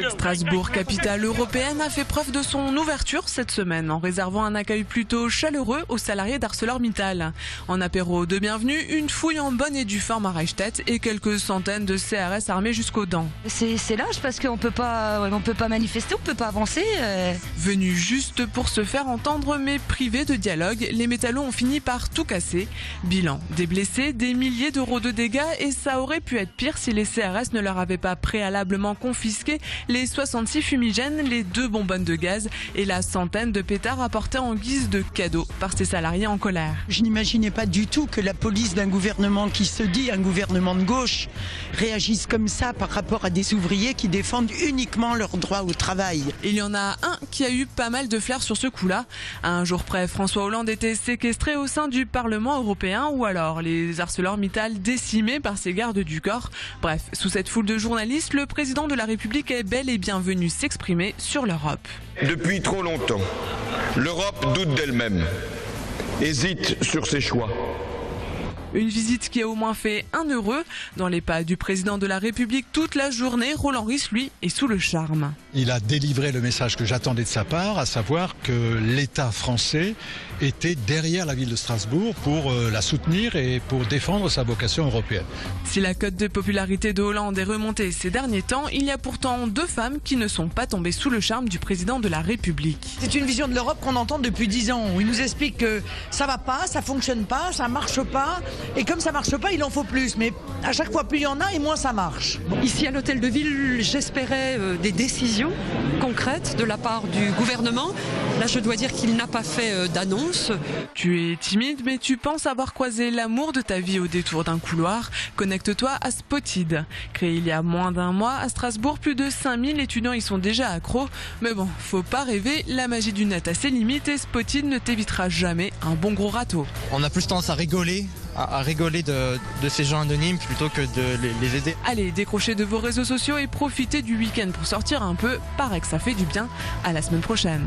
Strasbourg, capitale européenne, a fait preuve de son ouverture cette semaine en réservant un accueil plutôt chaleureux aux salariés d'ArcelorMittal. En apéro de bienvenue, une fouille en bonne et due forme à Reichstett et quelques centaines de CRS armés jusqu'aux dents. C'est lâche parce qu'on peut pas manifester, on peut pas avancer. Venus juste pour se faire entendre mais privés de dialogue, les métallos ont fini par tout casser. Bilan, des blessés, des milliers d'euros de dégâts et ça aurait pu être pire si les CRS ne leur avaient pas préalablement confisqué les 66 fumigènes, les 2 bonbonnes de gaz et la centaine de pétards apportés en guise de cadeaux par ces salariés en colère. Je n'imaginais pas du tout que la police d'un gouvernement qui se dit un gouvernement de gauche réagisse comme ça par rapport à des ouvriers qui défendent uniquement leur droit au travail. Il y en a un qui a eu pas mal de flair sur ce coup-là. À un jour près, François Hollande était séquestré au sein du Parlement européen ou alors les ArcelorMittal décimés par ses gardes du corps. Bref, sous cette foule de journalistes, le président de la République est bel et bien venu s'exprimer sur l'Europe. Depuis trop longtemps, l'Europe doute d'elle-même, hésite sur ses choix. Une visite qui a au moins fait un heureux. Dans les pas du président de la République toute la journée, Roland Ries, lui, est sous le charme. Il a délivré le message que j'attendais de sa part, à savoir que l'État français était derrière la ville de Strasbourg pour la soutenir et pour défendre sa vocation européenne. Si la cote de popularité de Hollande est remontée ces derniers temps, il y a pourtant 2 femmes qui ne sont pas tombées sous le charme du président de la République. C'est une vision de l'Europe qu'on entend depuis 10 ans, où il nous explique que ça va pas, ça fonctionne pas, ça marche pas, et comme ça marche pas, il en faut plus. Mais à chaque fois, plus il y en a et moins ça marche. Ici à l'Hôtel de Ville, j'espérais des décisions concrètes de la part du gouvernement. Là, je dois dire qu'il n'a pas fait d'annonce. Tu es timide, mais tu penses avoir croisé l'amour de ta vie au détour d'un couloir. Connecte-toi à Spotted. Créé il y a moins d'un mois, à Strasbourg, plus de 5000 étudiants y sont déjà accros. Mais bon, faut pas rêver, la magie du net a ses limites et Spotted ne t'évitera jamais un bon gros râteau. On a plus tendance à rigoler de ces gens anonymes plutôt que de les aider. Allez, décrochez de vos réseaux sociaux et profitez du week-end pour sortir un peu. Paraît que ça fait du bien. À la semaine prochaine.